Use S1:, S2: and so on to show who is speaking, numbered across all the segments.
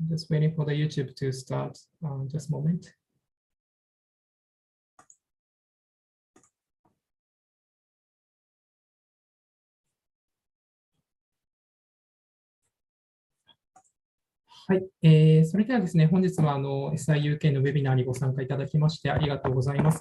S1: Just waiting for the YouTube to start. Just a moment. はい、それではですね、本日はSIUK のウェビナーにご参加いただきましてありがとうございます。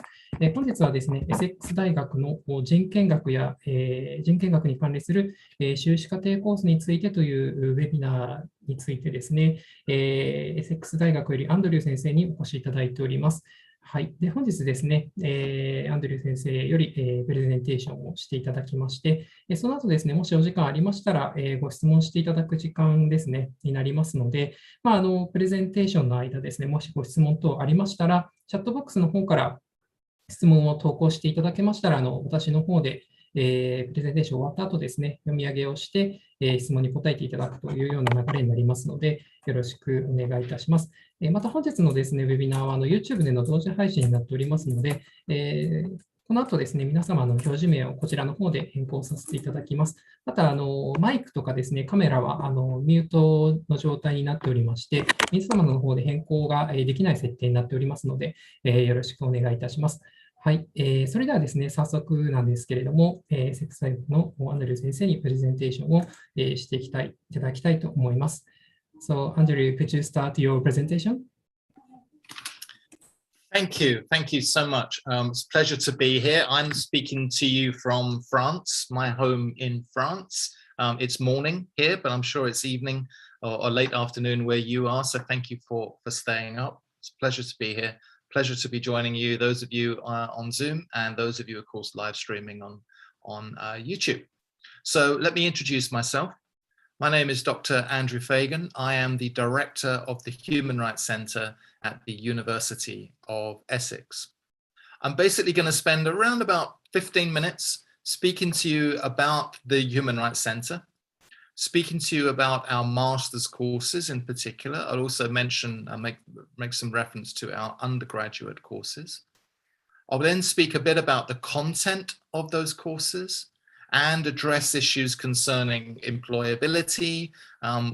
S1: 本日はですね、エセックス大学の人権学や、人権学に関連する、修士課程コースについてというウェビナーについてですね、エセックス大学よりアンドリュー先生にお越しいただいております。はい、で本日ですね、アンドリュー先生より、プレゼンテーションをしていただきまして、その後ですね、もしお時間ありましたら、ご質問していただく時間ですね、になりますので、プレゼンテーションの間ですね、もしご質問等ありましたら、チャットボックスの方から質問を投稿していただけましたら、私の方で、プレゼンテーション終わった後ですね、読み上げをして、質問に答えていただくというような流れになりますので、よろしくお願いいたします。また本日のですね、ウェビナーはYouTube での同時配信になっておりますので、この後ですね、皆様の表示名をこちらの方で変更させていただきます。また、マイクとかですね、カメラはミュートの状態になっておりまして、皆様の方で変更ができない設定になっておりますので、よろしくお願いいたします。はい、それではですね、早速なんですけれども、セックス大学のアンドリュー先生にプレゼンテーションをしていただきたいと思います。So, Andrew, could you start your presentation?
S2: Thank you. Thank you so much. It's a pleasure to be here. I'm speaking to you from France, my home in France. It's morning here, but I'm sure it's evening or late afternoon where you are. So thank you for staying up. It's a pleasure to be here. Pleasure to be joining you, those of you on Zoom and those of you, of course, live streaming on YouTube. So let me introduce myself. My name is Dr. Andrew Fagan. I am the director of the Human Rights Centre at the University of Essex. I'm basically going to spend around about 15 minutes speaking to you about the Human Rights Centre, speaking to you about our master's courses in particular. I'll also mention, make some reference to our undergraduate courses. I'll then speak a bit about the content of those courses and address issues concerning employability,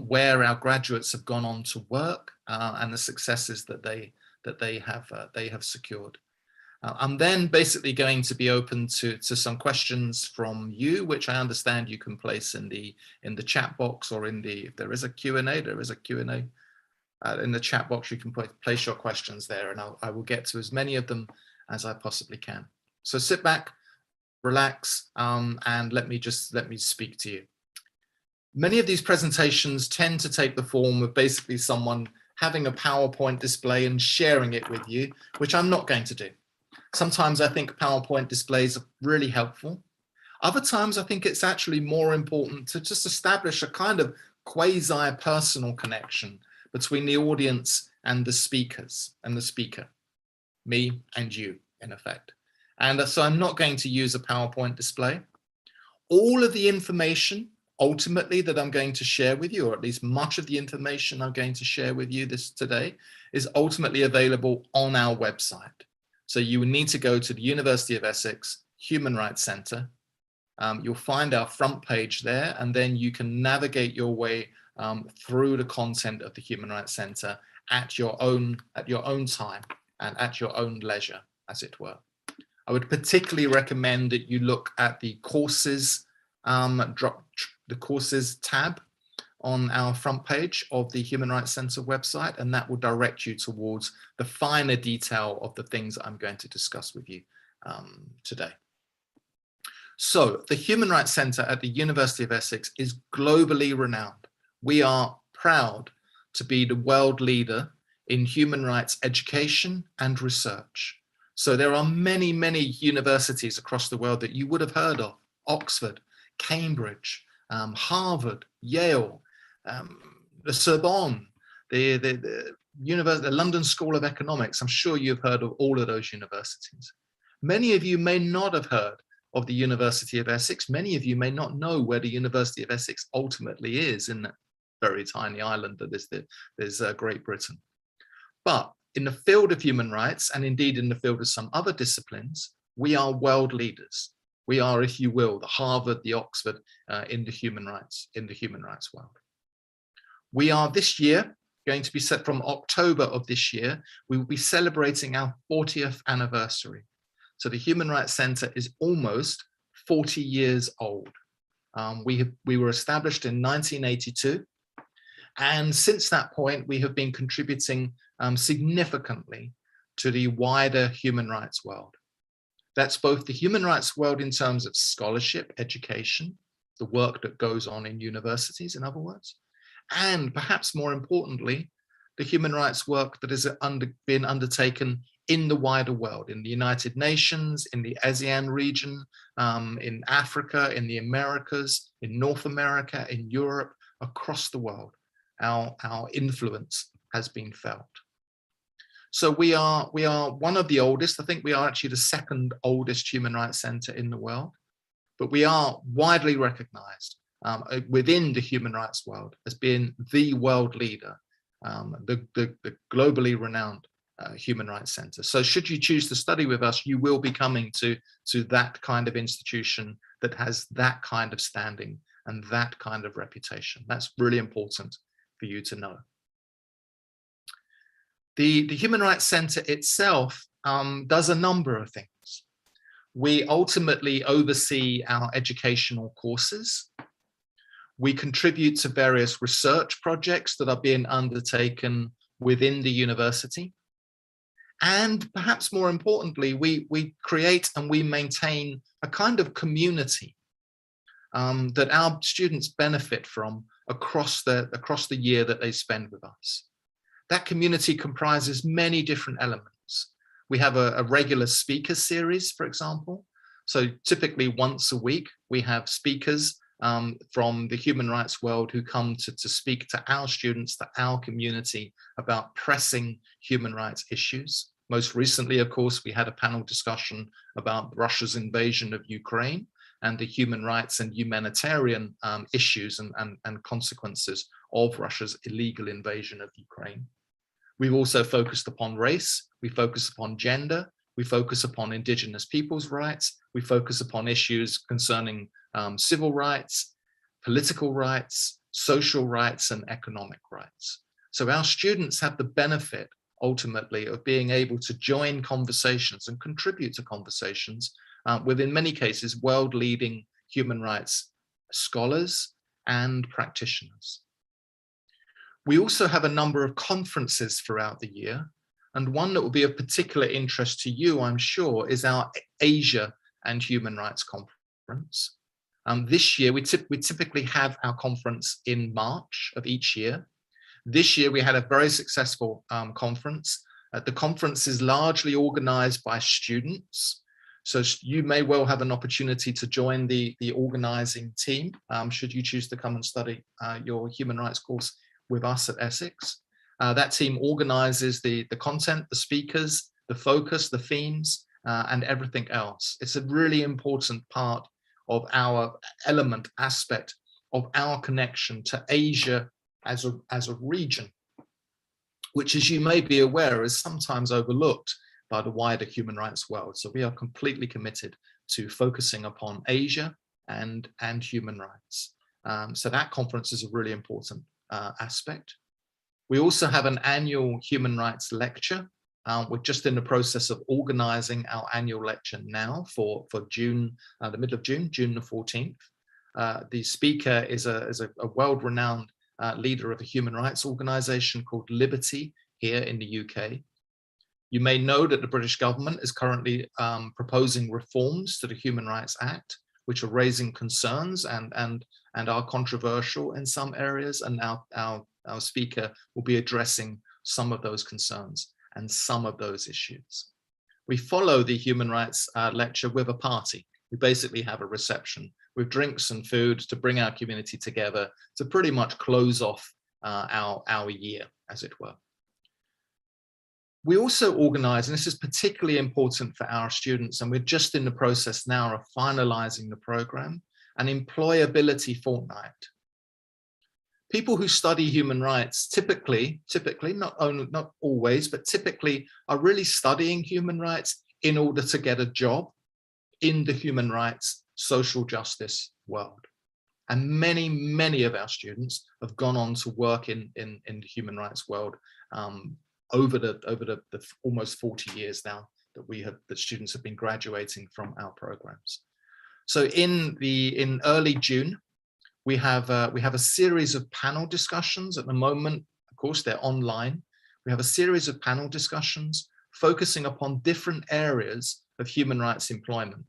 S2: where our graduates have gone on to work, and the successes that they have secured. I'm then basically going to be open to some questions from you, which I understand you can place in the chat box, or if there is a Q&A, there is a Q&A in the chat box. You can place your questions there, and I will get to as many of them as I possibly can. So sit back, relax, and let me speak to you. Many of these presentations tend to take the form of basically someone having a PowerPoint display and sharing it with you, which I'm not going to do. Sometimes I think PowerPoint displays are really helpful. Other times I think it's actually more important to just establish a kind of quasi-personal connection between the audience and the speakers and the speaker, me and you, in effect. And so I'm not going to use a PowerPoint display. All of the information ultimately that I'm going to share with you, or at least much of the information I'm going to share with you today, is ultimately available on our website. So you would need to go to the University of Essex Human Rights Centre. You'll find our front page there, and then you can navigate your way through the content of the Human Rights Centre at your own time and at your own leisure, as it were. I would particularly recommend that you look at the courses, the courses tab on our front page of the Human Rights Centre website, and that will direct you towards the finer detail of the things I'm going to discuss with you today. So the Human Rights Centre at the University of Essex is globally renowned. We are proud to be the world leader in human rights education and research. So there are many, many universities across the world that you would have heard of: Oxford, Cambridge, Harvard, Yale, the Sorbonne, the London School of Economics. I'm sure you've heard of all of those universities. Many of you may not have heard of the University of Essex. Many of you may not know where the University of Essex ultimately is in that very tiny island that is Great Britain. But in the field of human rights, and indeed in the field of some other disciplines, we are world leaders. We are, if you will, the Harvard, the Oxford in the human rights world. We are this year going to be set from October of this year. We will be celebrating our 40th anniversary. So the Human Rights Center is almost 40 years old. We were established in 1982. And since that point, we have been contributing significantly to the wider human rights world. That's both the human rights world in terms of scholarship, education, the work that goes on in universities, in other words, and perhaps more importantly, the human rights work that has been undertaken in the wider world, in the United Nations, in the ASEAN region, in Africa, in the Americas, in North America, in Europe, across the world. Our influence has been felt. So we are one of the oldest. I think we are actually the second oldest human rights center in the world, but we are widely recognized within the human rights world as being the world leader, the globally renowned human rights center. So should you choose to study with us, you will be coming to that kind of institution that has that kind of standing and that kind of reputation. That's really important for you to know. The Human Rights Center itself does a number of things. We ultimately oversee our educational courses. We contribute to various research projects that are being undertaken within the university. And perhaps more importantly, we create and we maintain a kind of community that our students benefit from across the year that they spend with us. That community comprises many different elements. We have a regular speaker series, for example. So typically once a week, we have speakers from the human rights world who come to speak to our students, to our community about pressing human rights issues. Most recently, of course, we had a panel discussion about Russia's invasion of Ukraine and the human rights and humanitarian issues and consequences of Russia's illegal invasion of Ukraine. We've also focused upon race, we focus upon gender, we focus upon indigenous people's rights, we focus upon issues concerning civil rights, political rights, social rights, and economic rights. So our students have the benefit, ultimately, of being able to join conversations and contribute to conversations with, in many cases, world-leading human rights scholars and practitioners. We also have a number of conferences throughout the year, and one that will be of particular interest to you, I'm sure, is our Asia and Human Rights Conference. This year, we typically have our conference in March of each year. This year, we had a very successful conference. The conference is largely organized by students, so you may well have an opportunity to join the organizing team, should you choose to come and study your human rights course with us at Essex. That team organizes the content, the speakers, the focus, the themes, and everything else. It's a really important part of our aspect of our connection to Asia as a region, which, as you may be aware, is sometimes overlooked by the wider human rights world. So we are completely committed to focusing upon Asia and human rights. So that conference is a really important aspect. We also have an annual human rights lecture. We're just in the process of organizing our annual lecture now for June, the middle of June, June the 14th. The speaker is a world-renowned leader of a human rights organization called Liberty here in the UK. You may know that the British government is currently proposing reforms to the Human Rights Act, which are raising concerns and are controversial in some areas, and our speaker will be addressing some of those concerns and some of those issues. We follow the human rights lecture with a party. We basically have a reception with drinks and food to bring our community together to pretty much close off our year, as it were. We also organize, and this is particularly important for our students, and we're just in the process now of finalizing the program, an employability fortnight. People who study human rights typically, not always, but typically are really studying human rights in order to get a job in the human rights, social justice world. And many of our students have gone on to work in the human rights world over the almost 40 years now that students have been graduating from our programs. So in early June, we have a series of panel discussions at the moment. Of course, they're online. We have a series of panel discussions focusing upon different areas of human rights employment,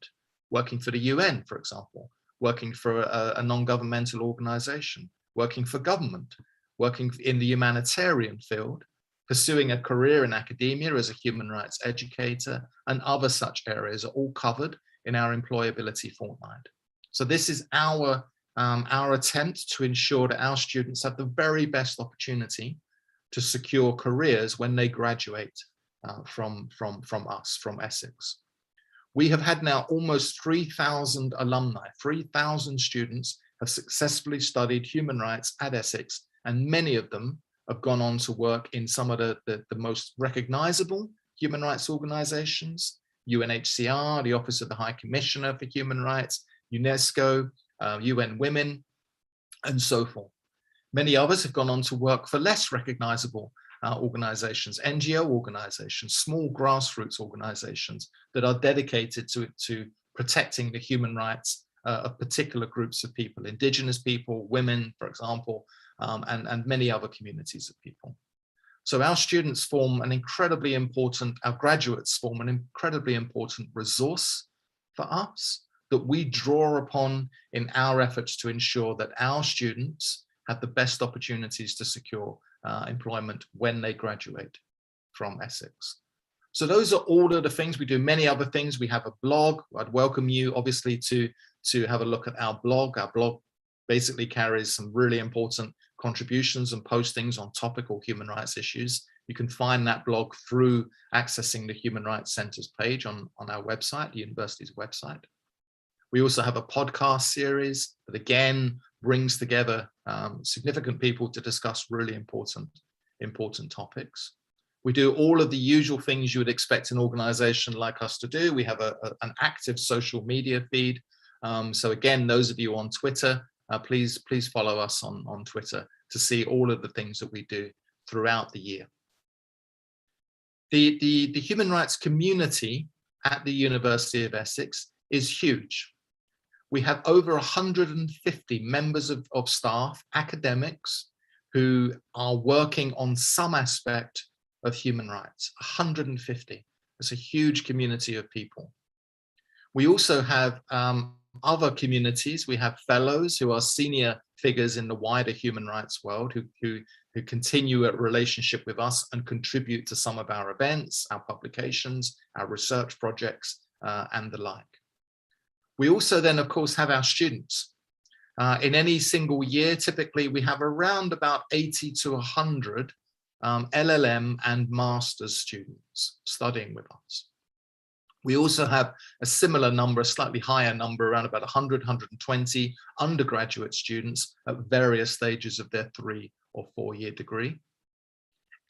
S2: working for the UN, for example, working for a non-governmental organization, working for government, working in the humanitarian field, pursuing a career in academia as a human rights educator, and other such areas are all covered in our employability fortnight. So this is our attempt to ensure that our students have the very best opportunity to secure careers when they graduate from us, from Essex. We have had now almost 3,000 alumni, 3,000 students have successfully studied human rights at Essex, and many of them have gone on to work in some of the most recognizable human rights organizations, UNHCR, the Office of the High Commissioner for Human Rights, UNESCO, UN Women, and so forth. Many others have gone on to work for less recognizable organizations, NGO organizations, small grassroots organizations that are dedicated to protecting the human rights of particular groups of people, indigenous people, women, for example, and many other communities of people. So our students form an incredibly important, our graduates form an incredibly important resource for us that we draw upon in our efforts to ensure that our students have the best opportunities to secure employment when they graduate from Essex. So those are all of the things. We do many other things. We have a blog. I'd welcome you obviously to have a look at our blog. Our blog basically carries some really important contributions and postings on topical human rights issues. You can find that blog through accessing the Human Rights Center's page on our website, the university's website. We also have a podcast series that again brings together significant people to discuss really important topics. We do all of the usual things you would expect an organization like us to do. We have an active social media feed. So again, those of you on Twitter, please follow us on Twitter to see all of the things that we do throughout the year. The human rights community at the University of Essex is huge. We have over 150 members of staff, academics, who are working on some aspect of human rights, 150. It's a huge community of people. We also have other communities. We have fellows who are senior figures in the wider human rights world who continue a relationship with us and contribute to some of our events, our publications, our research projects, and the like. We also then, of course, have our students. In any single year, typically we have around about 80 to 100 LLM and master's students studying with us. We also have a similar number, a slightly higher number, around about 100, 120 undergraduate students at various stages of their 3 or 4 year degree.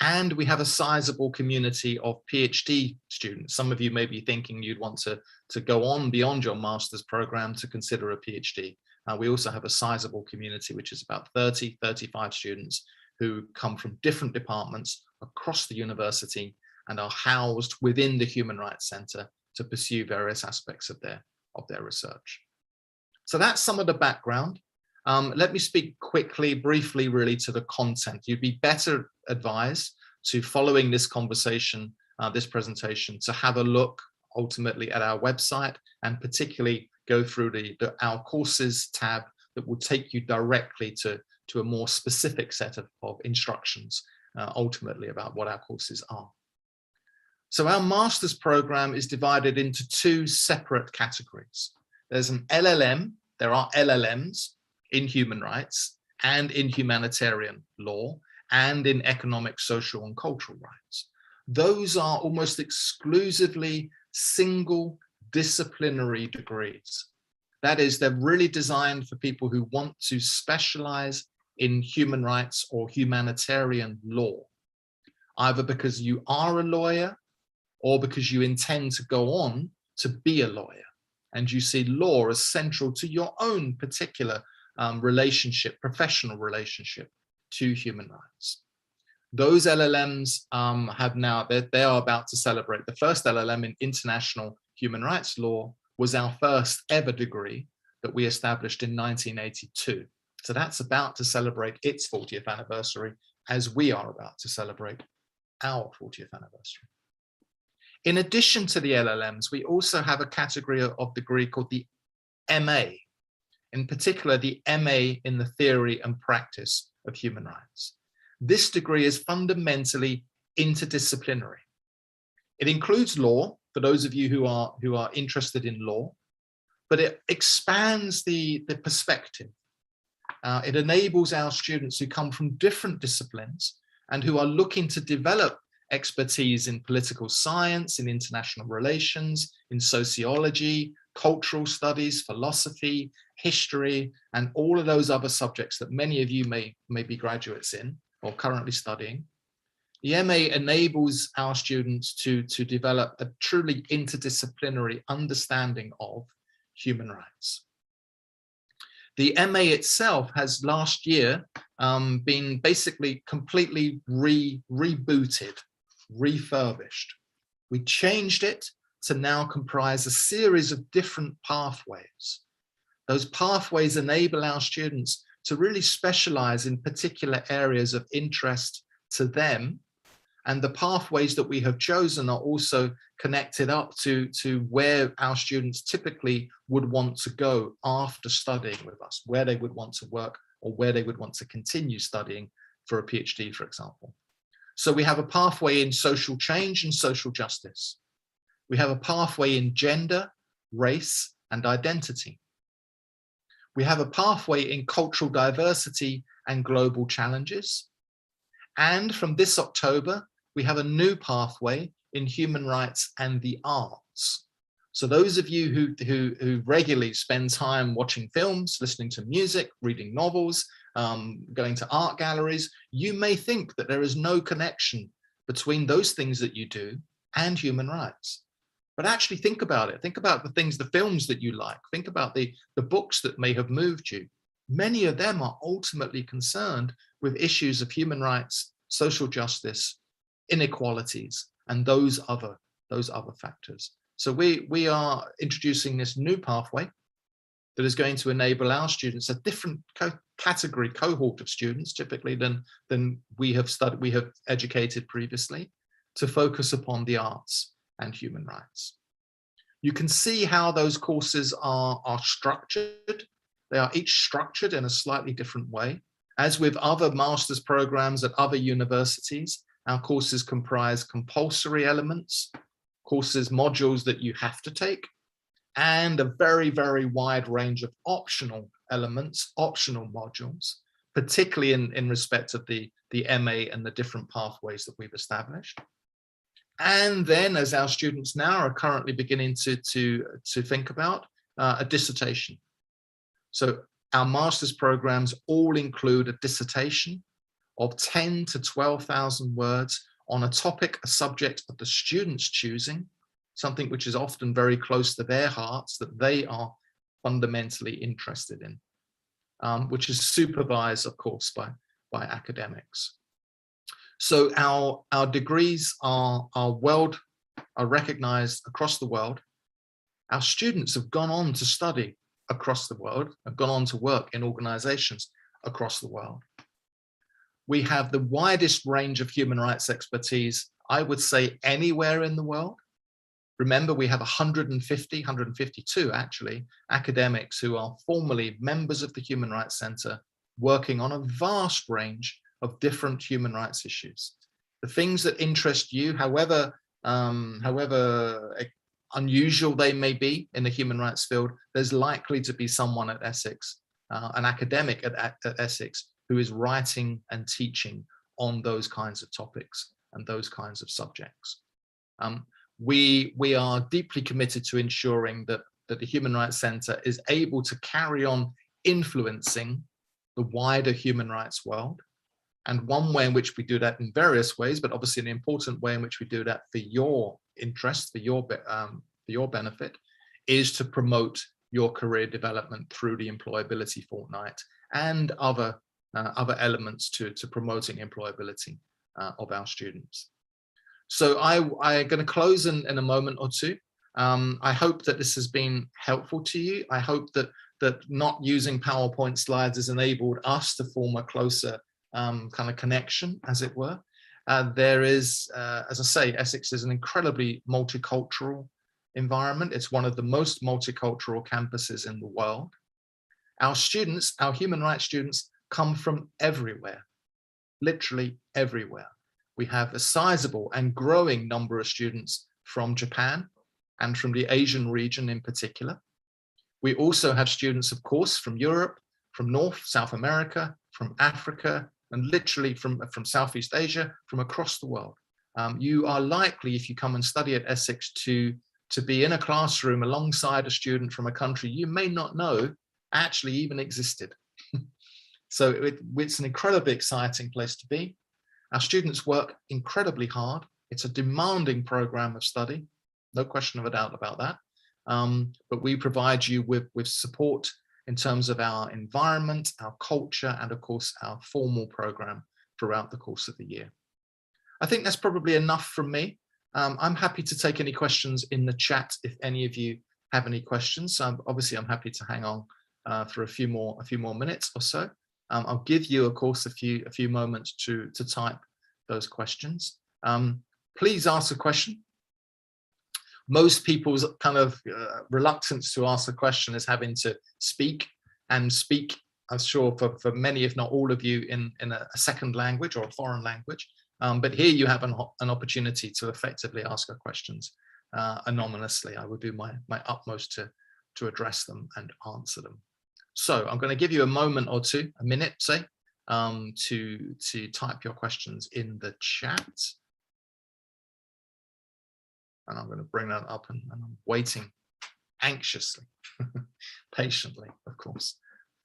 S2: And we have a sizable community of PhD students. Some of you may be thinking you'd want to go on beyond your master's program to consider a PhD. We also have a sizable community, which is about 30, 35 students who come from different departments across the university and are housed within the Human Rights Center to pursue various aspects of their research. So that's some of the background. Let me speak quickly, briefly, really to the content. You'd be better advised to, following this conversation, this presentation, to have a look ultimately at our website and particularly go through our courses tab that will take you directly to a more specific set of instructions ultimately about what our courses are. So our master's program is divided into 2 separate categories. There's an LLM, there are LLMs in human rights and in humanitarian law and in economic, social, and cultural rights. Those are almost exclusively single disciplinary degrees. That is, they're really designed for people who want to specialize in human rights or humanitarian law, either because you are a lawyer or because you intend to go on to be a lawyer and you see law as central to your own particular professional relationship to human rights. Those LLMs they are about to celebrate. The first LLM in international human rights law was our first ever degree that we established in 1982. So that's about to celebrate its 40th anniversary as we are about to celebrate our 40th anniversary. In addition to the LLMs, we also have a category of degree called the MA, in particular the MA in the theory and practice of human rights. This degree is fundamentally interdisciplinary. It includes law, for those of you who are interested in law, but it expands the perspective. It enables our students who come from different disciplines and who are looking to develop expertise in political science, in international relations, in sociology, cultural studies, philosophy, history, and all of those other subjects that many of you may be graduates in or currently studying. The MA enables our students to develop a truly interdisciplinary understanding of human rights. The MA itself has last year been basically completely rebooted, refurbished. We changed it to now comprise a series of different pathways. Those pathways enable our students to really specialize in particular areas of interest to them. And the pathways that we have chosen are also connected up to where our students typically would want to go after studying with us, where they would want to work or where they would want to continue studying for a PhD, for example. So we have a pathway in social change and social justice. We have a pathway in gender, race, and identity. We have a pathway in cultural diversity and global challenges. And from this October, we have a new pathway in human rights and the arts. So those of you who regularly spend time watching films, listening to music, reading novels, going to art galleries, you may think that there is no connection between those things that you do and human rights. But actually think about it. Think about the films that you like. Think about the books that may have moved you. Many of them are ultimately concerned with issues of human rights, social justice, inequalities, and those other factors. So we are introducing this new pathway that is going to enable our students, a different cohort of students typically than we have educated previously, to focus upon the arts and human rights. You can see how those courses are structured. They are each structured in a slightly different way. As with other master's programs at other universities, our courses comprise compulsory elements, modules that you have to take, and a very, very wide range of optional elements, optional modules, particularly in respect of the MA and the different pathways that we've established. And then, as our students now are currently beginning to think about, a dissertation. So our master's programs all include a dissertation of 10 to 12,000 words on a topic, a subject of the students choosing, something which is often very close to their hearts, that they are fundamentally interested in, which is supervised, of course, by academics. So our degrees are recognized across the world. Our students have gone on to study across the world, have gone on to work in organizations across the world. We have the widest range of human rights expertise, I would say, anywhere in the world. Remember, we have 152 actually, academics who are formally members of the Human Rights Center, working on a vast range of different human rights issues. The things that interest you, however unusual they may be in the human rights field, there's likely to be someone at Essex, an academic at Essex, who is writing and teaching on those kinds of topics and those kinds of subjects. We are deeply committed to ensuring that the Human Rights Center is able to carry on influencing the wider human rights world. And one way in which we do that in various ways, but obviously an important way in which we do that for your interest, for your benefit, is to promote your career development through the employability fortnight and other elements to promoting employability of our students. So I'm going to close in a moment or two. I hope that this has been helpful to you. I hope that not using PowerPoint slides has enabled us to form a closer kind of connection, as it were. There is, as I say, Essex is an incredibly multicultural environment. It's one of the most multicultural campuses in the world. Our students, our human rights students, come from everywhere, literally everywhere. We have a sizable and growing number of students from Japan and from the Asian region in particular. We also have students, of course, from Europe, from North, South America, from Africa, and literally from Southeast Asia, from across the world. You are likely, if you come and study at Essex, to be in a classroom alongside a student from a country you may not know actually even existed. So it's an incredibly exciting place to be. Our students work incredibly hard. It's a demanding program of study, no question of a doubt about that. But we provide you with support in terms of our environment, our culture, and of course, our formal program throughout the course of the year. I think that's probably enough from me. I'm happy to take any questions in the chat if any of you have any questions. Obviously, I'm happy to hang on for a few more minutes or so. I'll give you, of course, a few moments to type those questions. Please ask a question. Most people's kind of reluctance to ask a question is having to speak, I'm sure for many, if not all of you, in a second language or a foreign language. But here you have an opportunity to effectively ask your questions anonymously. I will do my utmost to address them and answer them. So I'm going to give you a moment or two, a minute, say, to type your questions in the chat. And I'm going to bring that up and I'm waiting anxiously, patiently, of course,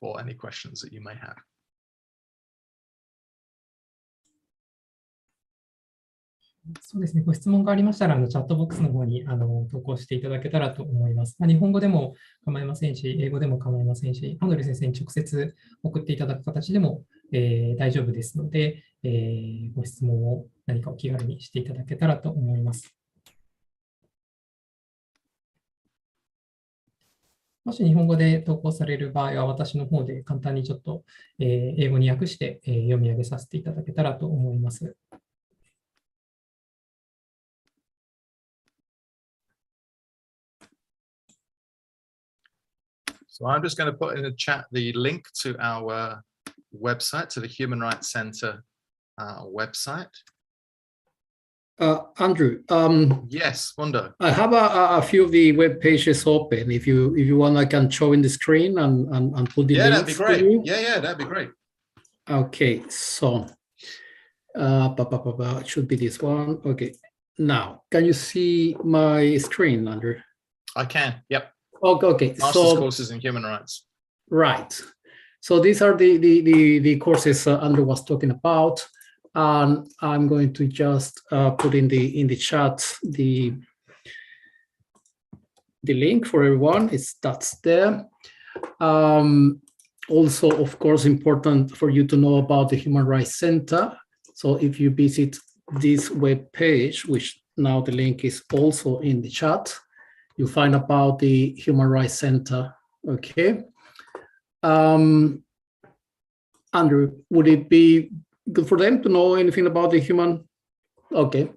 S2: for any questions that you may have.
S1: そうですね、ご質問がありましたら、チャットボックスの方に投稿していただけたらと思います。日本語でも構いませんし、英語でも構いませんし、アンドリュー先生に直接送っていただく形でも、大丈夫ですので、ご質問を何かお気軽にしていただけたらと思います。もし日本語で投稿される場合は、私の方で簡単にちょっと、英語に訳して、読み上げさせていただけたらと思います。
S2: So I'm just going to put in the chat the link to our website, to the Human Rights Center website.
S3: Andrew.
S2: Yes, Wando.
S3: I have a few of the web pages open. If you want, I can show in the screen and put the links.
S2: That'd be great. Yeah, that'd be great.
S3: Okay, so it should be this one. Okay, now can you see my screen, Andrew?
S2: I can. Yep.
S3: Okay.
S2: Master's courses in human rights.
S3: Right. So these are the courses Andrew was talking about. And I'm going to just put in the chat the link for everyone. That's there. Also, of course, important for you to know about the Human Rights Center. So if you visit this web page, which now the link is also in the chat, you'll find about the Human Rights Center. Okay. Andrew, would it be good for them to know anything about the human? Okay.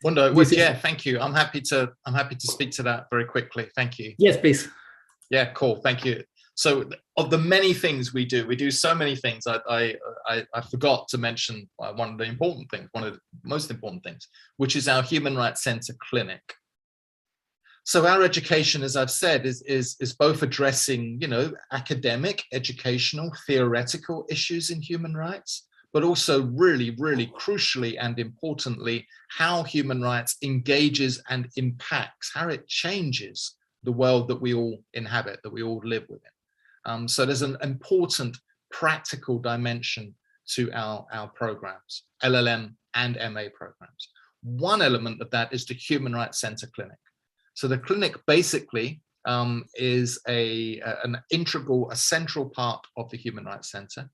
S2: Wando, yeah, thank you. I'm happy to speak to that very quickly. Thank you.
S3: Yes, please.
S2: Yeah, cool. Thank you. So of the many things we do so many things. I forgot to mention one of the important things, one of the most important things, which is our Human Rights Center clinic. So our education, as I've said, is both addressing, academic, educational, theoretical issues in human rights, but also really, really crucially and importantly, how human rights engages and impacts, how it changes the world that we all inhabit, that we all live within. So there's an important practical dimension to our programs, LLM and MA programs. One element of that is the Human Rights Center Clinic. So the clinic basically is an integral, a central part of the Human Rights Center.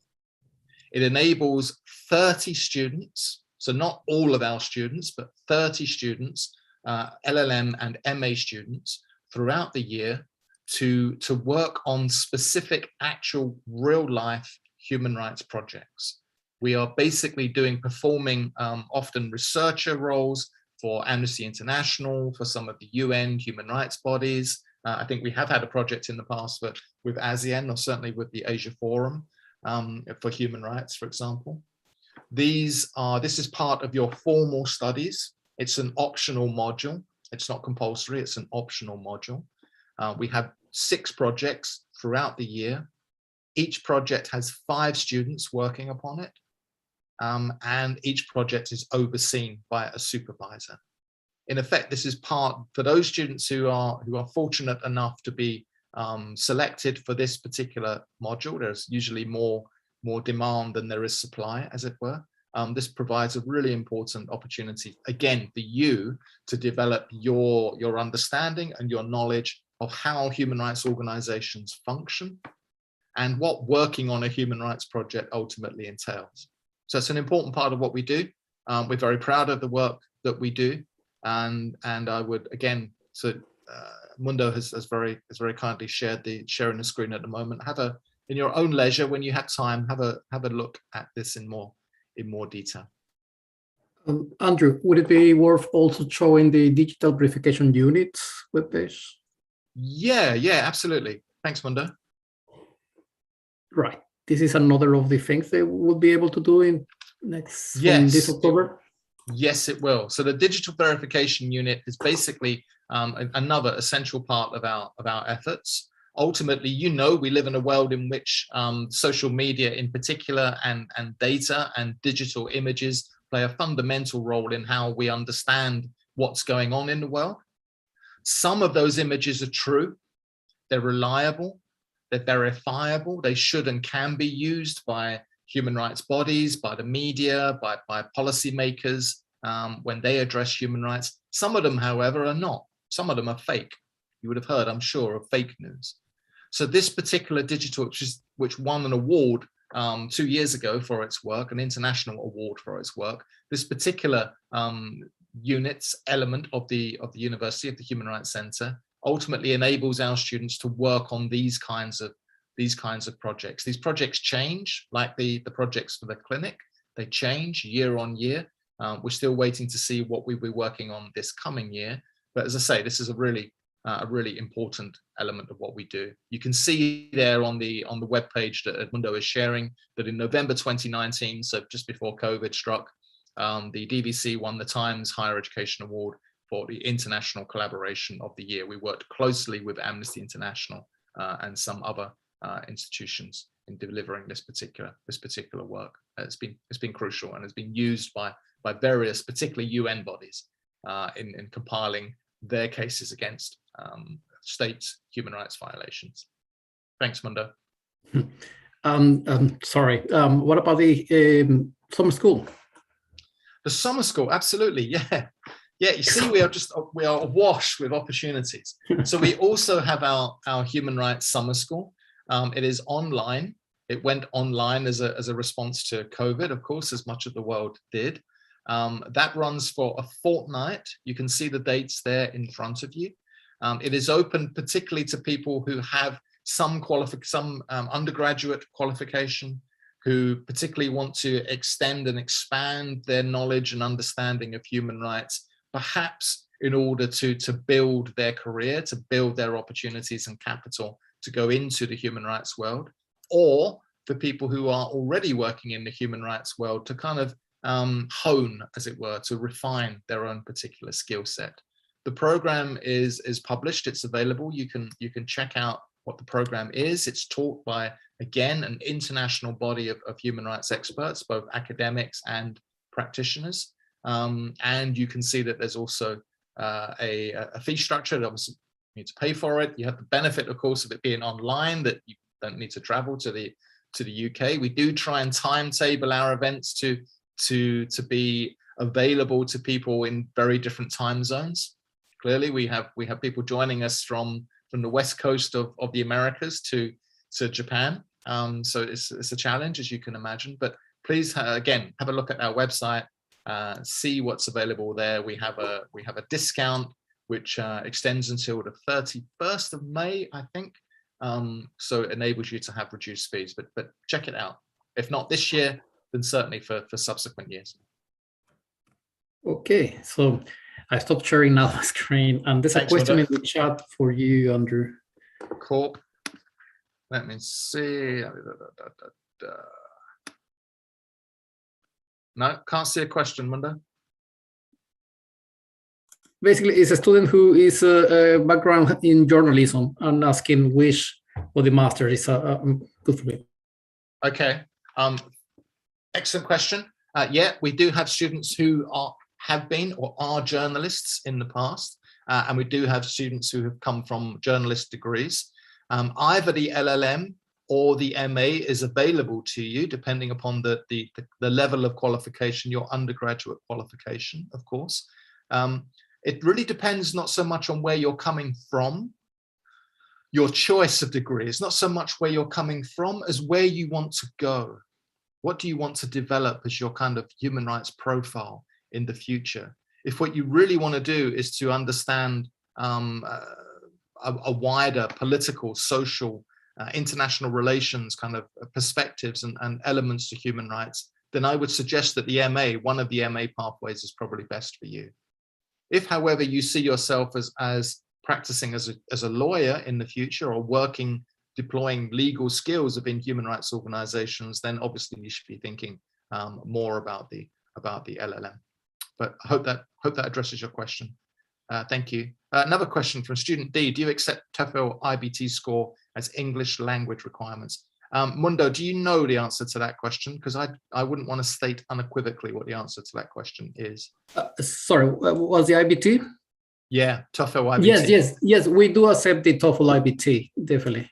S2: It enables 30 students, so not all of our students, but 30 students, LLM and MA students throughout the year to work on specific, actual, real-life human rights projects. We are basically performing often researcher roles for Amnesty International, for some of the UN human rights bodies. I think we have had a project in the past with ASEAN, or certainly with the Asia Forum for human rights, for example. This is part of your formal studies. It's an optional module. It's not compulsory, it's an optional module. We have 6 projects throughout the year. Each project has 5 students working upon it. And each project is overseen by a supervisor. In effect, this is part for those students who are fortunate enough to be selected for this particular module. There's usually more demand than there is supply, as it were. This provides a really important opportunity, again, for you to develop your understanding and your knowledge of how human rights organizations function and what working on a human rights project ultimately entails. So it's an important part of what we do. We're very proud of the work that we do. And I would, again, so Mundo has very kindly sharing the screen at the moment. In your own leisure, when you have time, have a look at this in more detail.
S3: Andrew, would it be worth also showing the digital verification unit webpage? Yeah,
S2: absolutely. Thanks, Mundo.
S3: Right. This is another of the things they will be able to do in this October.
S2: Yes, it will. So the digital verification unit is basically another essential part of our efforts. Ultimately, we live in a world in which social media in particular and data and digital images play a fundamental role in how we understand what's going on in the world. Some of those images are true, they're reliable, they're verifiable, they should and can be used by human rights bodies, by the media, by policymakers when they address human rights. Some of them, however, are not. Some of them are fake. You would have heard, I'm sure, of fake news. So this particular digital, which won an award 2 years ago for its work, an international award for its work, this particular unit's element of the University, of the Human Rights Center, ultimately enables our students to work on these kinds of projects. These projects change, like the projects for the clinic. They change year on year. We're still waiting to see what we'll be working on this coming year. But as I say, this is a really important element of what we do. You can see there on the webpage that Edmundo is sharing that in November 2019, so just before COVID struck, the DVC won the Times Higher Education Award for the International Collaboration of the Year. We worked closely with Amnesty International and some other institutions in delivering this particular work. It's been crucial and has been used by various, particularly UN bodies, in compiling their cases against states' human rights violations. Thanks, Mundo.
S3: Sorry. What about the summer school?
S2: The summer school, absolutely, yeah. You see, we are awash with opportunities. So we also have our human rights summer school. It is online. It went online as a response to COVID, of course, as much of the world did. That runs for a fortnight. You can see the dates there in front of you. It is open particularly to people who have some undergraduate qualification, who particularly want to extend and expand their knowledge and understanding of human rights, perhaps in order to build their career, to build their opportunities and capital to go into the human rights world, or for people who are already working in the human rights world to kind of hone, as it were, to refine their own particular skill set. The program is published, it's available. You can check out what the program is. It's taught by, again, an international body of human rights experts, both academics and practitioners. And you can see that there's also a fee structure that obviously you need to pay for it. You have the benefit, of course, of it being online, that you don't need to travel to the UK. We do try and timetable our events to be available to people in very different time zones. Clearly, we have people joining us from from the west coast of the Americas to Japan. So it's a challenge, as you can imagine. But please, again, have a look at our website, see what's available there. We have a discount which extends until the 31st of May, I think. So it enables you to have reduced fees. But check it out. If not this year, then certainly for subsequent years.
S3: Okay, so I stopped sharing now the screen, and there's a question in the chat for you, Andrew.
S2: Cool. Let me see. No, can't see a question, Mundo.
S3: Basically, it's a student who is a background in journalism and asking which of the master is good for me.
S2: Okay. Excellent question. Yeah, we do have students who have been or are journalists in the past, and we do have students who have come from journalist degrees. Either the LLM or the MA is available to you, depending upon the level of qualification, your undergraduate qualification, of course. It really depends not so much on where you're coming from, your choice of degree. It's not so much where you're coming from as where you want to go. What do you want to develop as your kind of human rights profile in the future? If what you really want to do is to understand a wider political, social, international relations kind of perspectives and elements to human rights, then I would suggest that the MA, one of the MA pathways, is probably best for you. If, however, you see yourself as practicing as a lawyer in the future, or working, deploying legal skills within human rights organizations, then obviously you should be thinking more about the LLM. But I hope that addresses your question. Thank you. Another question from student D: do you accept TOEFL IBT score as English language requirements? Mundo, do you know the answer to that question? Because I wouldn't want to state unequivocally what the answer to that question is.
S3: Sorry, was the IBT?
S2: Yeah, TOEFL IBT.
S3: Yes, we do accept the TOEFL IBT, definitely.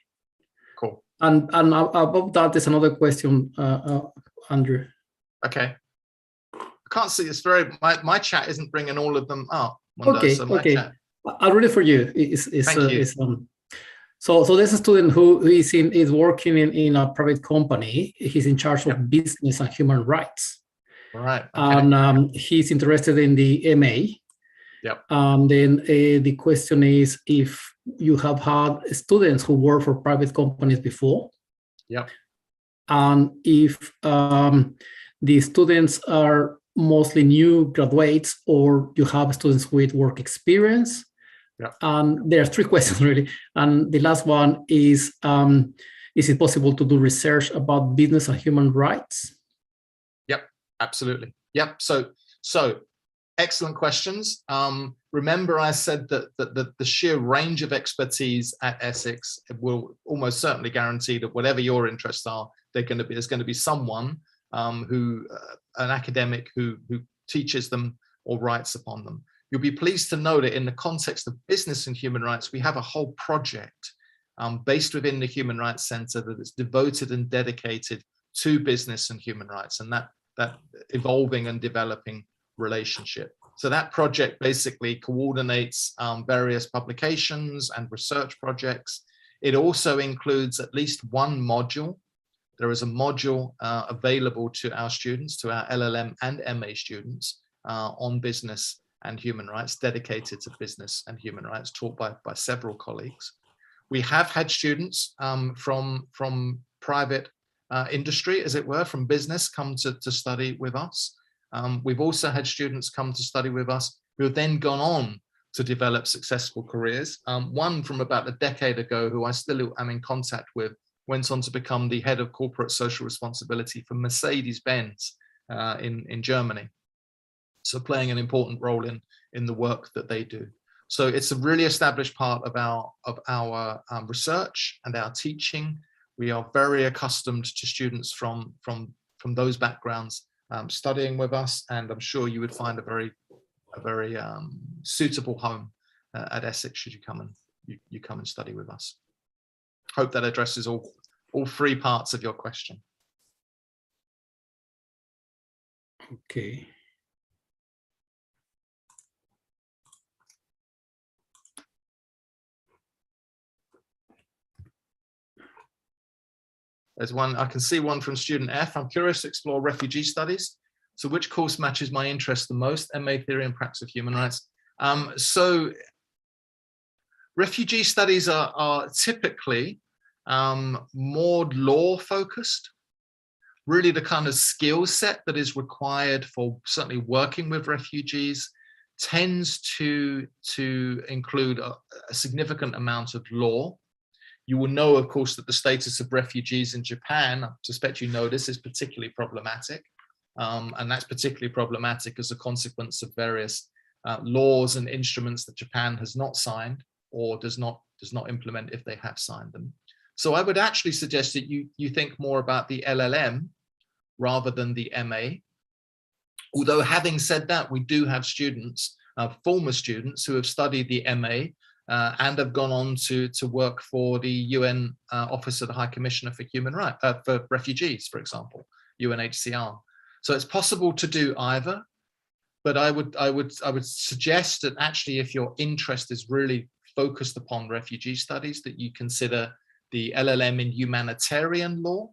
S2: Cool.
S3: And above that is another question, Andrew.
S2: Okay. I can't see, it's very, my chat isn't bringing all of them up. Mundo,
S3: okay,
S2: so
S3: okay.
S2: Chat.
S3: I'll read it for you.
S2: Thank you.
S3: So there's a student who is working in a private company. He's in charge of business and human rights.
S2: Right. Okay.
S3: And he's interested in the MA.
S2: Yep.
S3: And then the question is if you have had students who work for private companies before.
S2: Yep.
S3: And if the students are mostly new graduates, or you have students with work experience.
S2: Yep.
S3: And there are three questions really. And the last one is it possible to do research about business and human rights?
S2: Yep, absolutely. Yep. So excellent questions. Remember, I said that the sheer range of expertise at Essex will almost certainly guarantee that whatever your interests are, there's going to be someone an academic who teaches them or writes upon them. You'll be pleased to know that in the context of business and human rights, we have a whole project based within the Human Rights Center that is devoted and dedicated to business and human rights, and that evolving and developing relationship. So that project basically coordinates various publications and research projects. It also includes at least one module. There is a module available to our students, to our LLM and MA students on business and human rights, dedicated to business and human rights, taught by several colleagues. We have had students from private industry, as it were, from business, come to study with us. We've also had students come to study with us who have then gone on to develop successful careers. One from about a decade ago, who I still am in contact with, went on to become the head of corporate social responsibility for Mercedes-Benz in Germany. So playing an important role in the work that they do. So it's a really established part of our research and our teaching. We are very accustomed to students from those backgrounds studying with us, and I'm sure you would find a very suitable home at Essex should you come and study with us. Hope that addresses all three parts of your question.
S3: Okay.
S2: There's one, I can see one from student F. I'm curious to explore refugee studies. So which course matches my interest the most? MA Theory and Practice of Human Rights. So refugee studies are typically more law focused. Really the kind of skill set that is required for certainly working with refugees tends to include a significant amount of law. You will know, of course, that the status of refugees in Japan, I suspect you know this, is particularly problematic. And that's particularly problematic as a consequence of various laws and instruments that Japan has not signed or does not implement if they have signed them. So I would actually suggest that you think more about the LLM rather than the MA. Although having said that, we do have students, former students who have studied the MA and have gone on to work for the UN Office of the High Commissioner for Human Rights, for Refugees, for example, UNHCR. So it's possible to do either, but I would suggest that actually if your interest is really focused upon refugee studies, that you consider the LLM in humanitarian law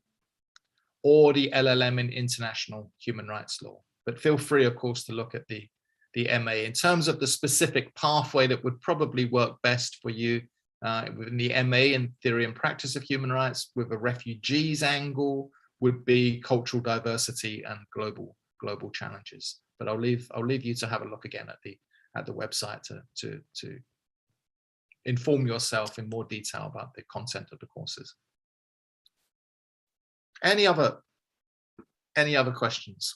S2: or the LLM in international human rights law. But feel free, of course, to look at the MA. In terms of the specific pathway that would probably work best for you within the MA in Theory and Practice of Human Rights with a refugees angle would be cultural diversity and global challenges. But I'll leave you to have a look again at the website to inform yourself in more detail about the content of the courses. Any other questions?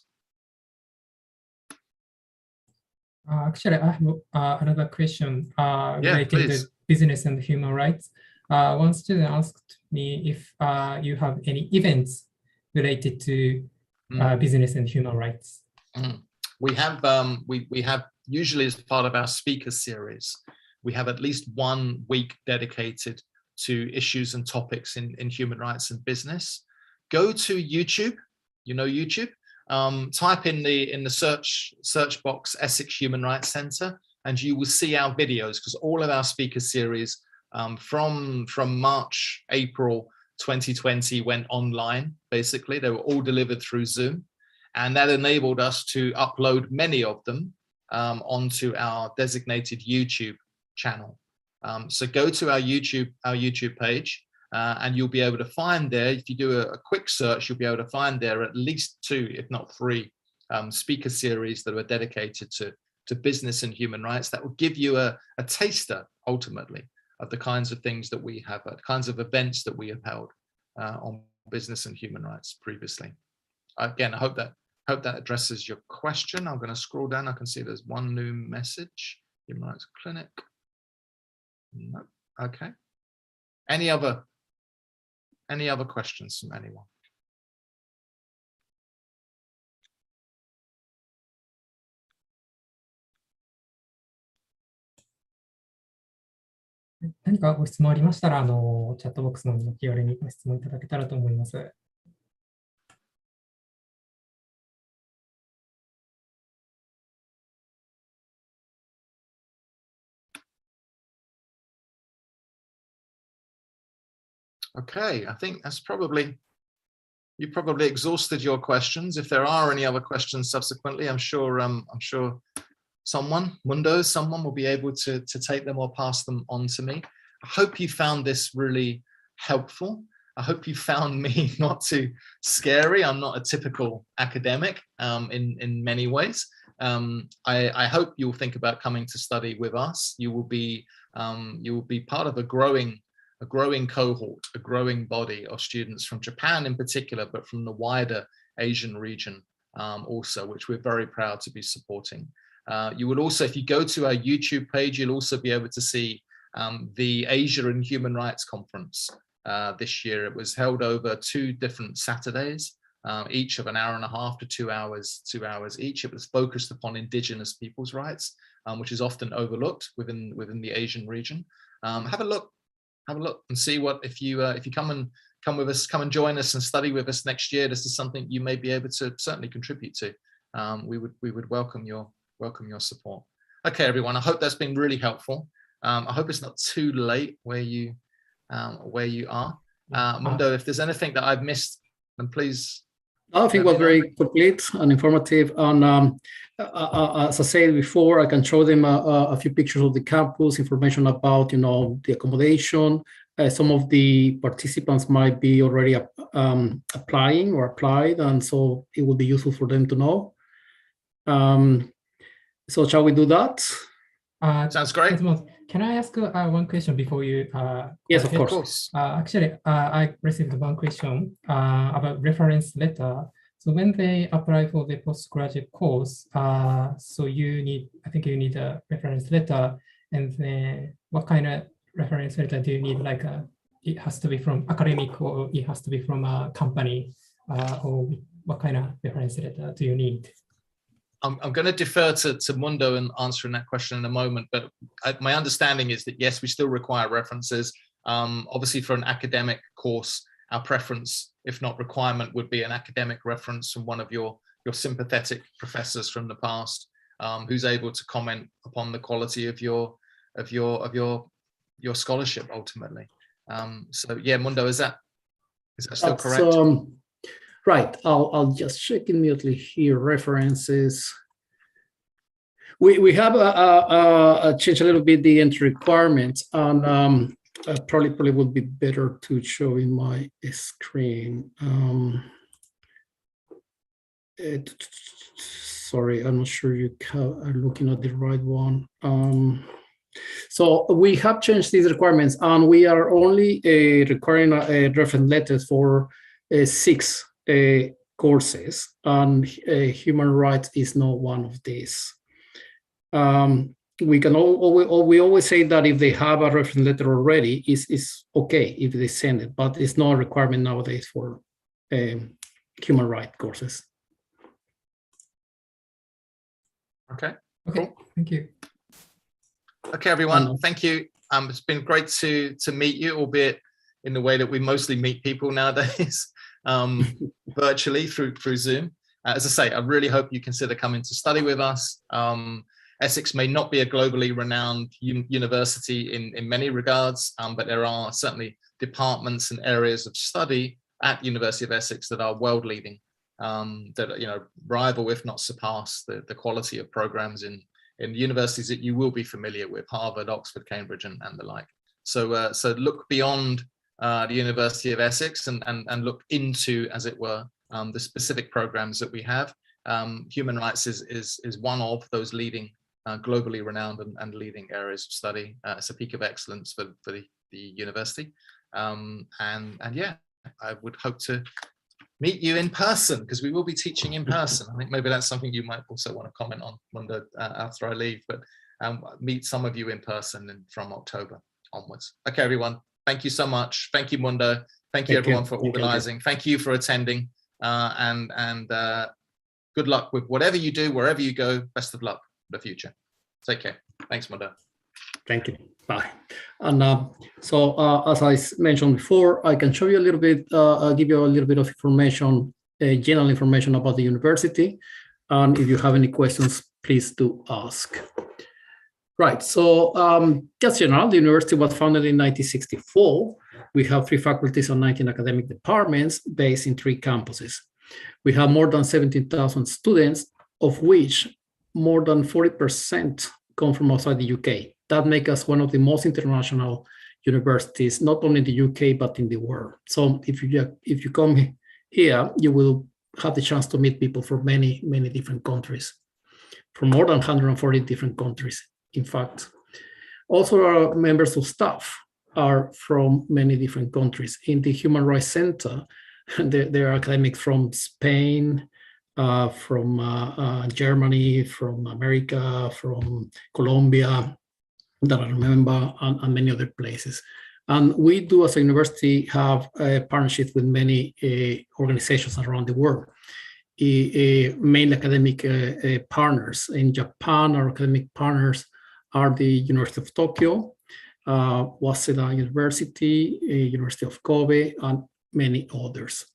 S1: Actually, I have another question related to business and human rights. One student asked me if you have any events related to business and human rights.
S2: We have usually as part of our speaker series, we have at least 1 week dedicated to issues and topics in human rights and business. Go to YouTube, you know YouTube, type in the search box Essex Human Rights Center, and you will see our videos, because all of our speaker series from March, April 2020 went online. Basically, they were all delivered through Zoom, and that enabled us to upload many of them onto our designated YouTube channel. So go to our YouTube page, and you'll be able to find there, if you do a quick search, you'll be able to find there at least 2, if not 3, speaker series that are dedicated to business and human rights. That will give you a taster, ultimately, of the kinds of things that we have, kinds of events that we have held on business and human rights previously. Again, I hope that addresses your question. I'm going to scroll down. I can see there's one new message. Human Rights Clinic. No. Okay. Any other questions from anyone?
S1: 何かご質問ありましたら、チャットボックスの方にお気軽にご質問いただけたらと思います。
S2: Okay, I think that's you probably exhausted your questions. If there are any other questions subsequently, I'm sure someone will be able to take them or pass them on to me. I hope you found this really helpful. I hope you found me not too scary. I'm not a typical academic in many ways. I hope you'll think about coming to study with us. You will be part of a growing cohort, a growing body of students from Japan in particular, but from the wider Asian region also, which we're very proud to be supporting. You will also, if you go to our YouTube page, you'll also be able to see the Asia and Human Rights Conference this year. It was held over 2 different Saturdays, each of 1.5 hours to 2 hours each. It was focused upon indigenous people's rights, which is often overlooked within the Asian region. Have a look and see what, if you come with us, come and join us and study with us next year. This is something you may be able to certainly contribute to. We would welcome your support. Okay, everyone, I hope that's been really helpful. I hope it's not too late where you are. Mundo, if there's anything that I've missed, then please.
S3: I think it was very complete and informative. And as I said before, I can show them a few pictures of the campus, information about, the accommodation. Some of the participants might be already applying or applied, and so it would be useful for them to know. So shall we do that?
S2: Sounds great.
S1: Can I ask one question before you?
S3: Yes, of course.
S1: Actually, I received one question about reference letter. So when they apply for the postgraduate course, so I think you need a reference letter. And then what kind of reference letter do you need? Like it has to be from academic, or it has to be from a company, or what kind of reference letter do you need?
S2: I'm going to defer to Mundo in answering that question in a moment, but my understanding is that yes, we still require references. Obviously, for an academic course, our preference, if not requirement, would be an academic reference from one of your sympathetic professors from the past, who's able to comment upon the quality of your scholarship ultimately. So yeah, Mundo, is that still correct?
S3: Right, I'll just check immediately here, references. We have changed a little bit the entry requirements, and probably would be better to show in my screen. Sorry, I'm not sure you are looking at the right one. So we have changed these requirements, and we are only requiring reference letters for 6 courses, and human rights is not one of these. We always say that if they have a reference letter already, it's okay if they send it, but it's not a requirement nowadays for human rights courses.
S2: Okay.
S1: Okay. Thank you.
S2: Okay, everyone. Thank you. It's been great to meet you, albeit in the way that we mostly meet people nowadays. Virtually through Zoom. As I say, I really hope you consider coming to study with us. Essex may not be a globally renowned university in many regards, but there are certainly departments and areas of study at University of Essex that are world leading, that rival, if not surpass, the quality of programs in universities that you will be familiar with, Harvard, Oxford, Cambridge, and the like. So look beyond the University of Essex and look into, as it were, the specific programs that we have. Human rights is one of those leading, globally renowned and leading areas of study. It's a peak of excellence for the university. And yeah, I would hope to meet you in person, because we will be teaching in person. I think maybe that's something you might also want to comment on, Mundo, after I leave, but meet some of you in person from October onwards. Okay, everyone. Thank you so much. Thank you, Mundo. Thank you, everyone, for organizing. Thank you for attending. And good luck with whatever you do, wherever you go. Best of luck for the future. Take care. Thanks, Mundo.
S3: Thank you. Bye. And so, as I mentioned before, I can show you a little bit, give you a little bit of information, general information about the university. And if you have any questions, please do ask. Right, so just general, the university was founded in 1964. We have 3 faculties and 19 academic departments based in 3 campuses. We have more than 17,000 students, of which more than 40% come from outside the UK. That makes us one of the most international universities, not only in the UK, but in the world. So if you come here, you will have the chance to meet people from many, many different countries, from more than 140 different countries. In fact, also our members of staff are from many different countries. In the Human Rights Center, there are academics from Spain, from Germany, from America, from Colombia, that I remember, and many other places. And we do, as a university, have a partnership with many organizations around the world. Main academic partners. In Japan, our academic partners are the University of Tokyo, Waseda University, University of Kobe, and many others.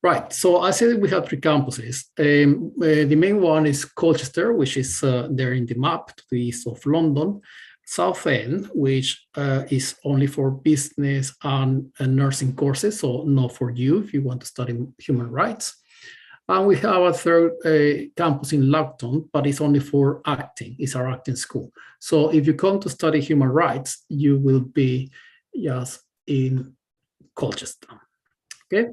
S3: Right, so I said we have 3 campuses. The main one is Colchester, which is there in the map to the east of London. south end, which is only for business and nursing courses, so not for you if you want to study human rights. And we have a third campus in Lacton, but it's only for acting. It's our acting school. So if you come to study human rights, you will be just in Colchester. Okay.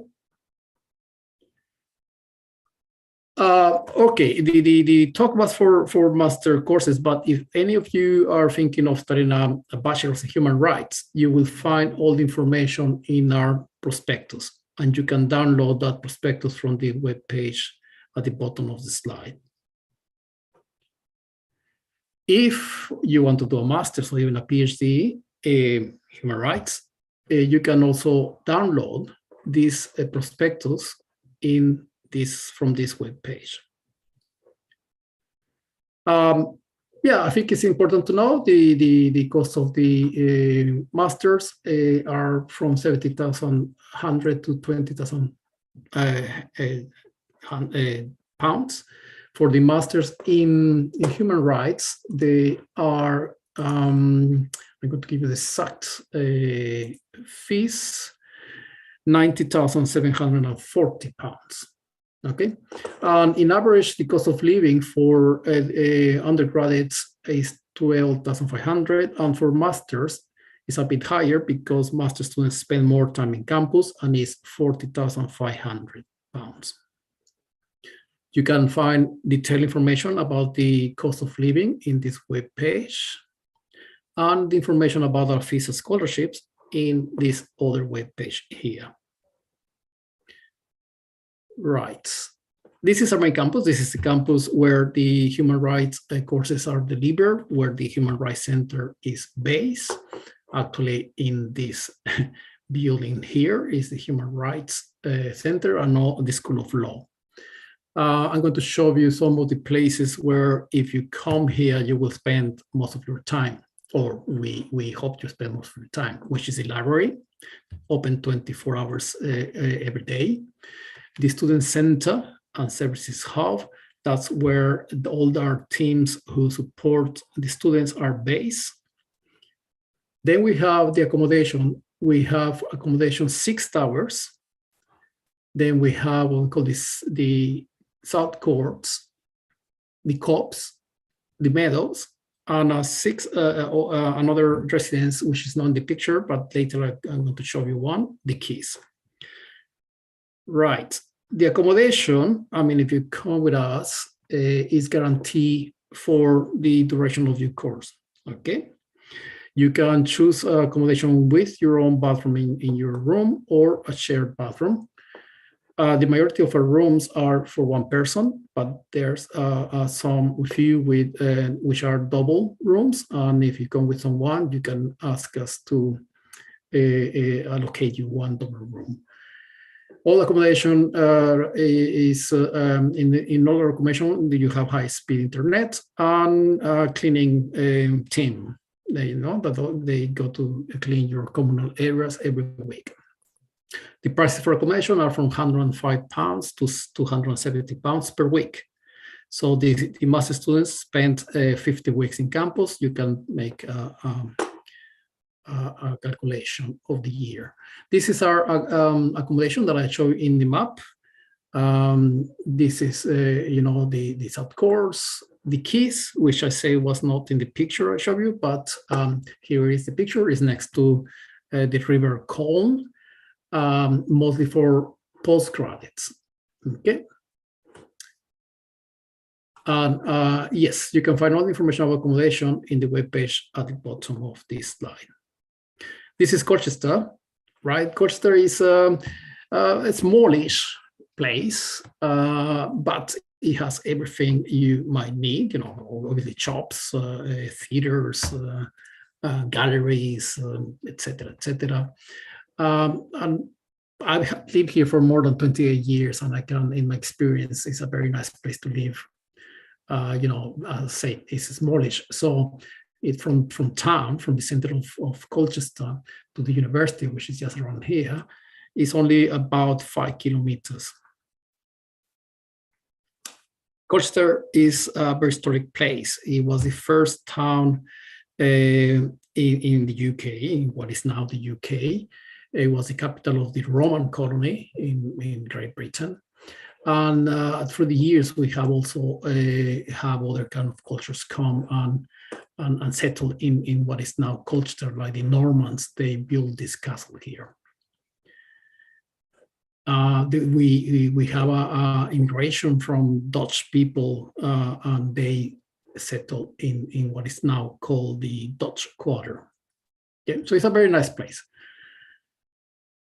S3: Okay, the talk was for master courses, but if any of you are thinking of studying a bachelor's in human rights, you will find all the information in our prospectus, and you can download that prospectus from the web page at the bottom of the slide. If you want to do a master's or even a PhD in human rights, you can also download this prospectus from this web page. Yeah, I think it's important to know the cost of the masters are from 70,100 to 20,000 pounds. For the masters in human rights, they are, I'm going to give you the exact fees, 90,740 pounds. Okay, and in average, the cost of living for undergraduates is 12,500, and for masters, it's a bit higher because master students spend more time in campus and is 40,500 pounds. You can find detailed information about the cost of living in this web page, and the information about our fees and scholarships in this other web page here. Right. This is our main campus. This is the campus where the human rights courses are delivered, where the Human Rights Center is based. Actually, in this building here is the Human Rights Center and the School of Law. I'm going to show you some of the places where if you come here, you will spend most of your time, or we hope you spend most of your time, which is the library, open 24 hours every day. The Student Center and Services Hub, that's where all our teams who support the students are based. Then we have the accommodation. We have accommodation 6 towers. Then we have what we call the South Courts, the Copse, the Meadows, and another residence, which is not in the picture, but later I'm going to show you one, the Keys. Right. The accommodation, I mean, if you come with us, is guaranteed for the duration of your course. Okay. You can choose accommodation with your own bathroom in your room or a shared bathroom. The majority of our rooms are for one person, but there's some few with which are double rooms. And if you come with someone, you can ask us to allocate you one double room. All accommodation is in all accommodation. You have high-speed internet and cleaning team. They know that they go to clean your communal areas every week. The prices for accommodation are from £105 to £270 per week. So the master students spend 50 weeks in campus. You can make a calculation of the year. This is our accommodation that I show you in the map. This is, the South Course, the Keys, which I say was not in the picture I showed you, but here is the picture. Is next to the River Colne, mostly for postgraduates. Okay. And yes, you can find all the information about accommodation in the webpage at the bottom of this slide. This is Colchester, right? Colchester is a smallish place, but it has everything you might need, obviously shops, theaters, galleries, etc., etc. And I've lived here for more than 28 years, and I can, in my experience, it's a very nice place to live. I'll say it's smallish. So it's from town, from the center of Colchester to the university, which is just around here, is only about 5 kilometers. Colchester is a very historic place. It was the first town in the UK, in what is now the UK. It was the capital of the Roman colony in Great Britain. And through the years, we have also have other kind of cultures come and settle in what is now Colchester, like the Normans. They built this castle here. We have a immigration from Dutch people, and they settled in what is now called the Dutch Quarter. Yeah, so it's a very nice place.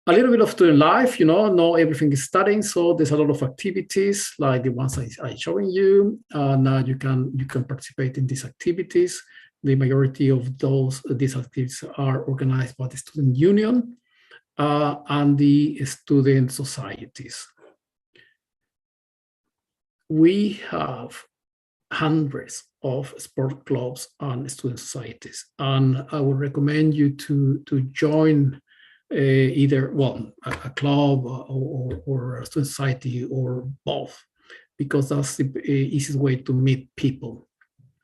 S3: A little bit of student life, not everything is studying, so there's a lot of activities like the ones I'm showing you. Now you can participate in these activities. The majority of these activities are organized by the student union and the student societies. We have hundreds of sport clubs and student societies, and I would recommend you to join either a club or a student society or both, because that's the easiest way to meet people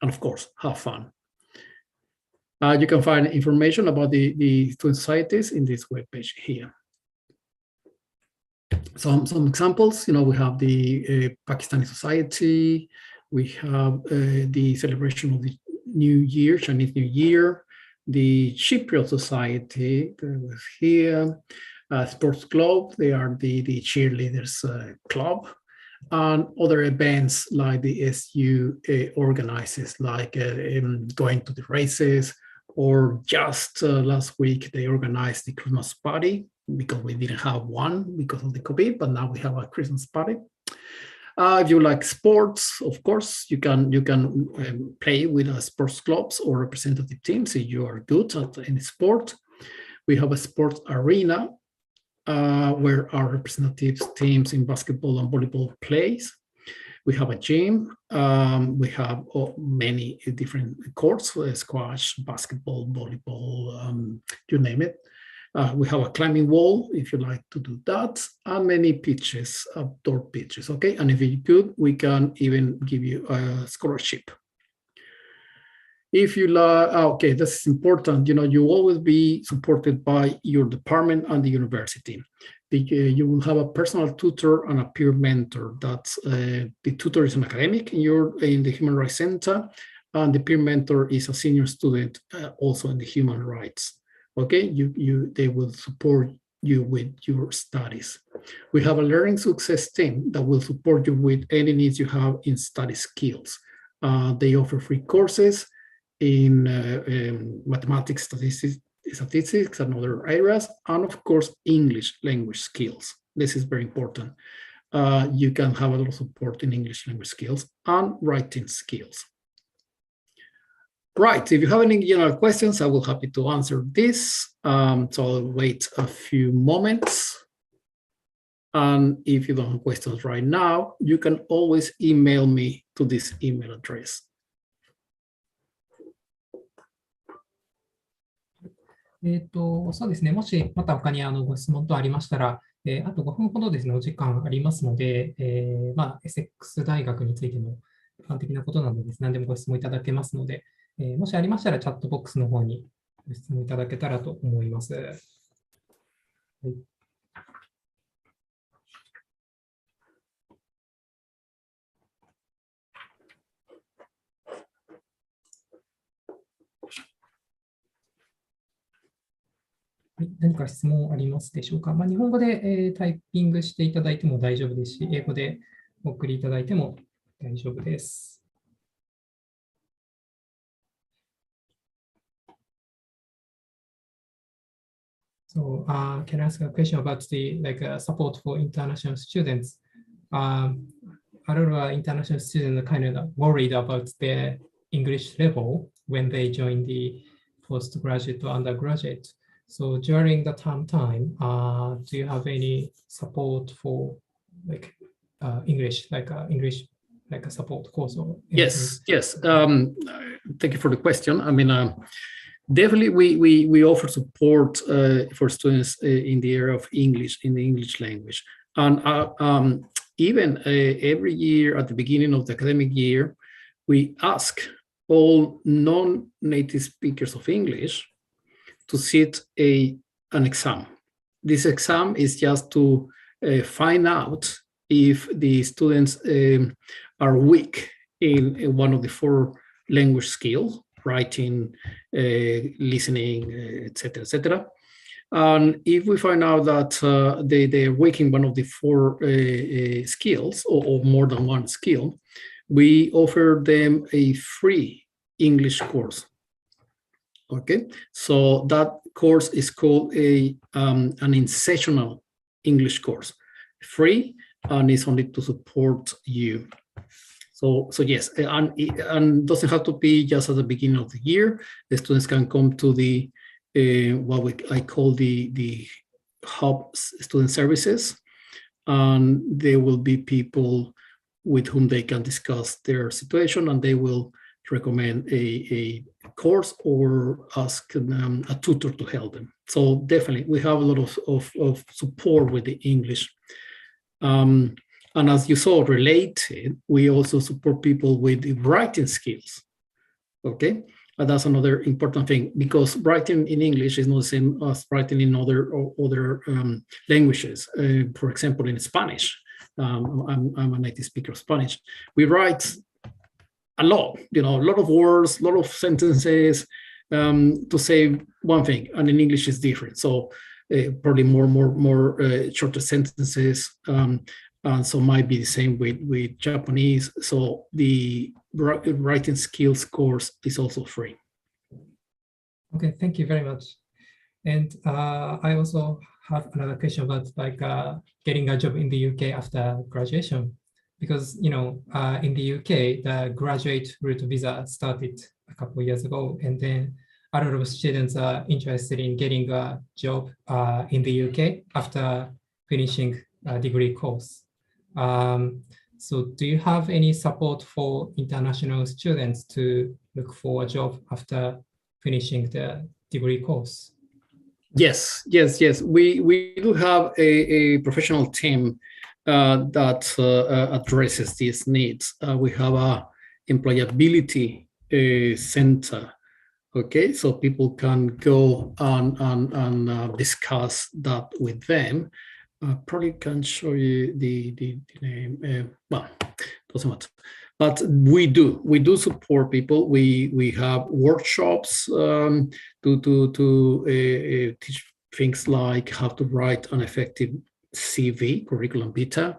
S3: and, of course, have fun. You can find information about the student societies in this webpage here. Some examples, we have the Pakistani Society, we have the celebration of the New Year, Chinese New Year, the Cypriot Society was here, Sports Club, they are the cheerleaders club, and other events like the SU organizes, like going to the races, or just last week they organized the Christmas party, because we didn't have one because of the COVID, but now we have a Christmas party. If you like sports, of course, you can play with sports clubs or representative teams if you are good at any sport. We have a sports arena where our representative teams in basketball and volleyball plays. We have a gym. We have many different courts, squash, basketball, volleyball, you name it. We have a climbing wall if you like to do that, and many pitches, outdoor pitches, okay? And if you're good, we can even give you a scholarship. If you like, okay, this is important, you always be supported by your department and the university. You will have a personal tutor and a peer mentor. That's the tutor is an academic in the Human Rights Center, and the peer mentor is a senior student also in the human rights. Okay, they will support you with your studies. We have a learning success team that will support you with any needs you have in study skills. They offer free courses in mathematics, statistics and other areas, and of course, English language skills. This is very important. You can have a lot of support in English language skills and writing skills. Right, if you have any general questions, I will be happy to answer this. So I'll wait a few moments. And if you don't have questions right now, you can always email me to this email address.
S1: そうですね、もしまた他にご質問等ありましたら、あと5分ほどですね、お時間ありますので、エセックス大学についての一般的なことなどです、何でもご質問いただけますので、もしありましたらチャットボックスの方にご質問いただけたらと思います。はい。何か質問ありますでしょうか。日本語で、タイピングしていただいても大丈夫ですし、英語でお送りいただいても大丈夫です。So, can I ask a question about the support for international students? A lot of international students are kind of worried about their English level when they join the postgraduate or undergraduate. So during the term time, do you have any support for English, English a support course? Or
S3: yes. Thank you for the question. I mean, definitely we offer support for students in the area of English, in the English language. And even every year at the beginning of the academic year, we ask all non-native speakers of English to sit an exam. This exam is just to find out if the students are weak in one of the 4 language skills, writing, listening, etc. And if we find out that they're weak in one of the 4 skills or more than one skill, we offer them a free English course. Okay, so that course is called an in-sessional English course, free, and it's only to support you. So yes, and doesn't have to be just at the beginning of the year. The students can come to the I call the hub student services, and there will be people with whom they can discuss their situation, and they will recommend a course or ask a tutor to help them. So definitely, we have a lot of support with the English. And as you saw related, we also support people with the writing skills, okay? And that's another important thing, because writing in English is not the same as writing in other languages. For example, in Spanish, I'm a native speaker of Spanish. We write a lot, a lot of words, a lot of sentences to say one thing, and in English is different. So probably more shorter sentences. And so might be the same with Japanese. So the writing skills course is also free.
S1: Okay, thank you very much. And I also have another question about getting a job in the UK after graduation, because in the UK the graduate route visa started a couple of years ago, and then a lot of students are interested in getting a job in the UK after finishing a degree course. So do you have any support for international students to look for a job after finishing the degree course?
S3: Yes. We do have a professional team that addresses these needs. We have a employability center. Okay, so people can go and discuss that with them. Probably can show you the name. Well, doesn't matter. But we do support people. We have workshops to teach things like how to write an effective CV, curriculum vitae.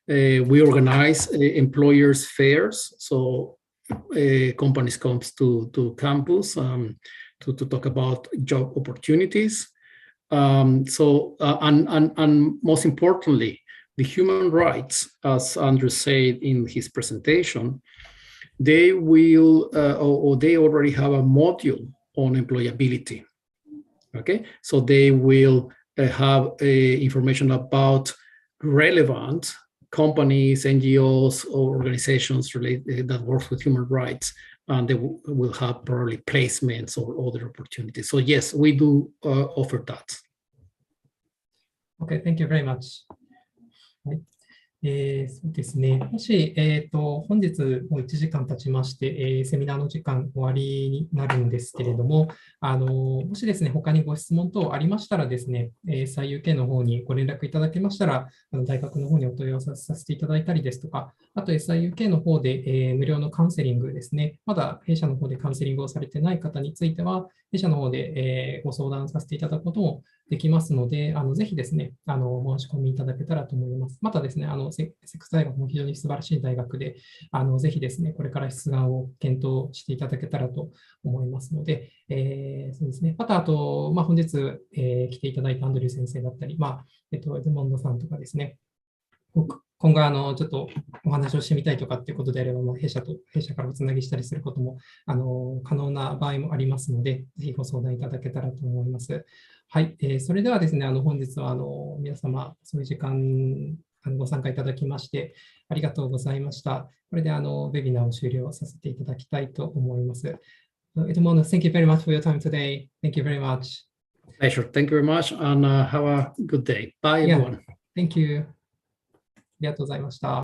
S3: We organize employers fairs, so companies comes to campus to talk about job opportunities. And most importantly, the human rights, as Andrew said in his presentation, they will, or they already have a module on employability. Okay, so they will have information about relevant companies, NGOs, or organizations related that work with human rights, and they will have probably placements or other opportunities. So yes, we do offer that.
S1: Okay, thank you very much. はい、そうですね。もし、本日もう1時間経ちまして、セミナーの時間終わりになるんですけれども、もしですね、他にご質問等ありましたらですね、SIUK の方にご連絡いただけましたら、大学の方にお問い合わせさせていただいたりですとか、あと SIUK の方で、無料のカウンセリングですね、まだ弊社の方でカウンセリングをされてない方については、弊社の方で、ご相談させていただくこともできますので、ぜひですね、申し込みいただけたらと思います。またですね、セックス大学も非常に素晴らしい大学で、ぜひですね、これから出願を検討していただけたらと思いますので、そうですね、またあと、本日、来ていただいたアンドリュー先生だったり、エドモンドさんとかですね、今後ちょっとお話をしてみたいとかっていうことであれば、弊社からおつなぎしたりすることも可能な場合もありますので、ぜひご相談いただけたらと思います。はい、それではですね、本日は皆様、そういう時間ご参加いただきましてありがとうございました。これでウェビナーを終了させていただきたいと思います。Edmondo, thank you very much for your time today. Thank you very much.
S3: Pleasure. Thank you very much, and have a good day. Bye, everyone.
S1: Thank you. ありがとうございました。